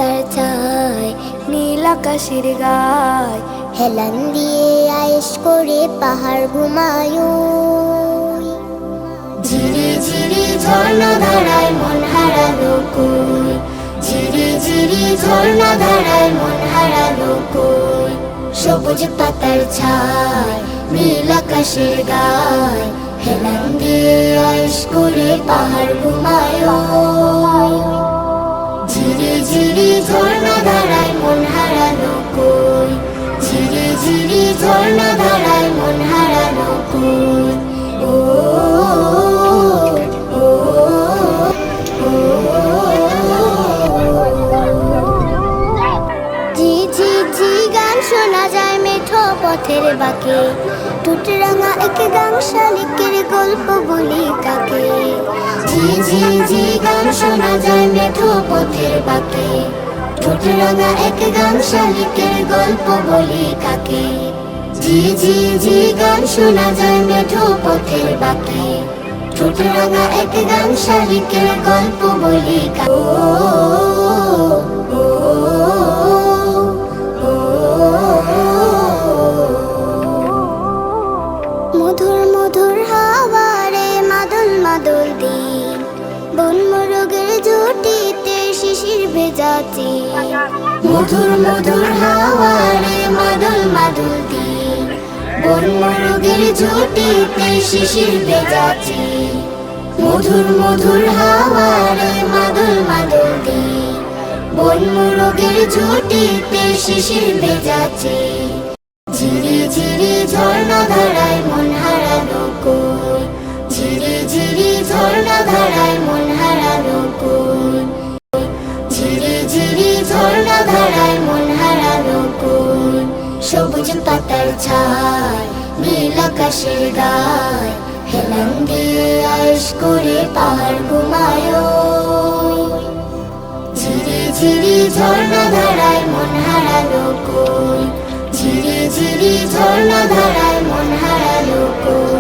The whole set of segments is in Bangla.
পাতার ছায় নীল আকাশের গায় হেলান দিয়ে আয়েশ করে পাহাড় ঘুমায় ঝিরি ঝিরি ঝর্ণা ধারায় মন হারালো কই ঝিরি ঝিরি ঝর্ণা ধারায় মন হারালো কই সবুজ পাতার ছায় নীল আকাশের গায় হেলান দিয়ে আয়েশ করে পাহাড় ঘুমায় ঝিরি ঝিরি ঝর্ণা ধারায় মন হারালো কই ঝিরি ঝিরি ঝর্ণা ধারায় মন হারালো কই ও ঝি ঝি ঝি গান শোনা যায় মেঠো পথের বাঁকে টুটরাঙা এক গান শালিকের গল্প বলি কাকে ঝি ঝি ঝি গান শোনা যায় মেঠো পথের বাঁকে টুটরাঙা এক গান শালিকের গল্প বলি কাকে ঝি ঝি ঝি গান শোনা যায় মেঠো পথের বাঁকে টুটরাঙা এক গান শালিকের গল্প বলি মধুর মধুর হাওয়ারে মাদল মাদল দিন বন মোরগের ঝুঁটিতে শিশির ভেজাচ্ছি মধুর মধুর হাওয়ারে মাদল মাদল দিন বন মোরগের ঝুঁটিতে শিশির ভেজাচ্ছি মধুর মধুর হাওয়ারে মাদল মাদল দিন বন মোরগের ঝুঁটিতে শিশির ভেজাচ্ছি ঝিরি ঝিরি ঝর্ণা ধারায় মন হারালো কই ঝিরি ঝিরি ঝর্ণা ধারায় মন হারালো কই ঝিরি ঝিরি ঝর্ণা ধারায় মন হারালো কই সবুজ পাতার ছায় নীল আকাশের গায় হেলান দিয়ে আয়েশ করে পাহাড় ঘুমায় ঝিরি ঝিরি ঝর্ণা ধারায় মন হারালো কই ঝিরি ঝিরি ঝর্ণা ধারায় মন হারালো কই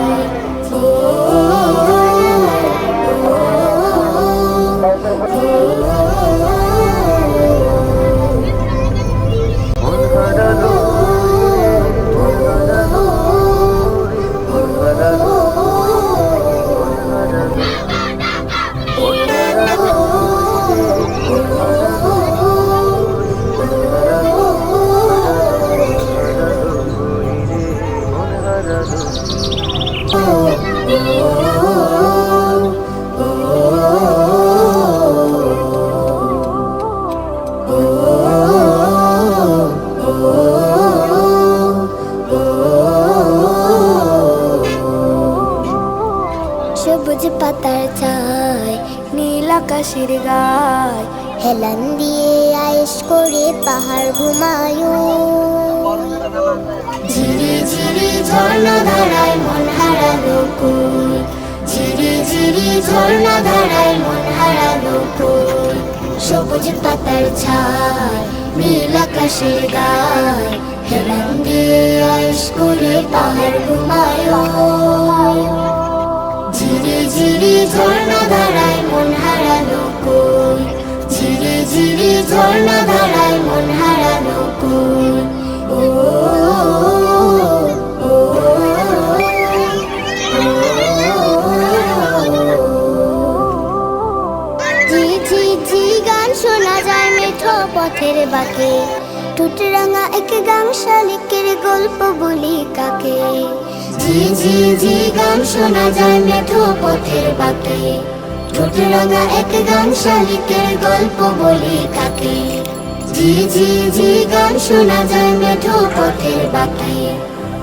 সবুজ পাতার ছায় নীল আকাশের গায় হেলান দিয়ে আয়েশ করে পাহাড় ঘুমায় ঝিরি ঝিরি ঝর্ণা ধারায় মন হারালো কই ঝিরি ঝিরি ঝর্ণা ধারায় মন হারালো কই সবুজ পাতার ছায় নীল আকাশের গায় হেলান দিয়ে আয়েশ করে পাহাড় ঘুমায় ঝিরি ঝিরি ঝর্ণা ধারায় মন হারালো কই ঝিরি ঝিরি ঝর্ণা ধারায় মন হারালো কই ঝি ঝি ঝি গান শোনা যায় মেঠো পথের বাঁকে টুটরাঙা এক গান শালিকের গল্প বলি কাকে ঝি ঝি ঝি গান শোনা যায় মেঠো পথের বাঁকে টুটরাঙা এক গান শালিকের গল্প বলি কাকে ঝি ঝি ঝি গান শোনা যায় মেঠো পথের বাঁকে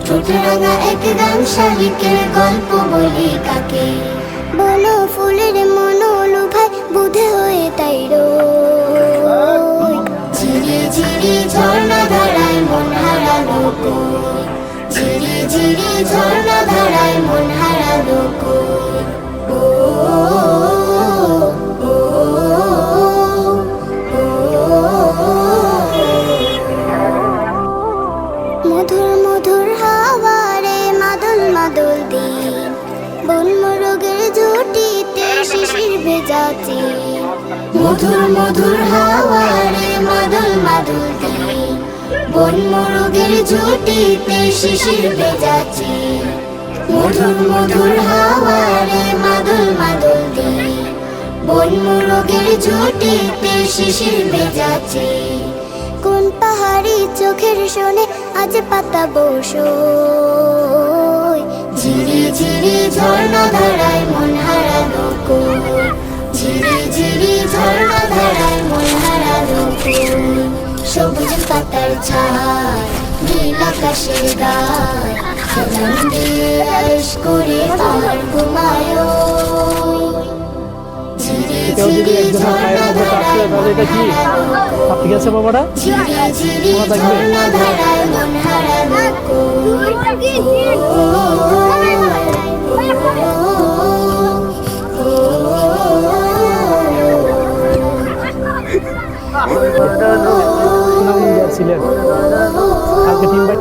টুটরাঙা এক গান শালিকের গল্প বলি কাকে বনো ফুলের মনো লুভায় বুধে হয়ে তাই রই ঝিরি ঝিরি ঝর্ণা ধারায় মন হারালো কই ঝিরি ঝিরি ঝর্ণা ধারায় মন হারালো কই মধুর মধুর হাওয়ারে মাদল মাদল দিন বন মোরগের ঝুঁটিতে শিশির ভেজাচ্ছি মধুর মধুর হাওয়ারে মাদল মাদল দিয়ে বন মোরগের ঝুঁটিতে শিশির ভেজাচ্ছে। মধুর মধুর হাওয়ারে মাদল মাদল দিয়ে বন মোরগের ঝুঁটিতে শিশির ভেজাচ্ছে। কোন পাহাড়ি চোখের শোনে আজ পাতা বসোয়, ঝিরি ঝিরি ঝর্ণা ধারায় মন হারানো কোল, ঝিরি ঝিরি ঝর্ণা ধারায় মন হারানো কোল। সবুজ পাতার ছায় নীল আকাশের গায়, সেলাম দিয়ে আয়েশ করে পাহাড় ঘুমায়। ঝিরি ঝিরি ঝর্ণা ধারায় মন হারানো কোল, ঠিক আছে বাবাটা ঝিরি ঝিরি ঝর্ণা ধারায় মন হারানো কোল। ছিলেন কালকে টিম ভাই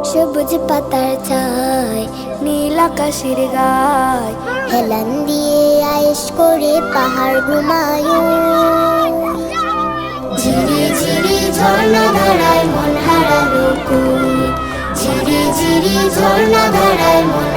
সবুজ পাতার ছায় নীল আকাশের গায়, হেলান দিয়ে আয়েশ করে পাহাড় ঘুমায়। ঝিরি ঝিরি ঝর্ণা ধারায় মন হারানো কোল, ঝিরি ঝিরি ঝর্ণা ধারায় মন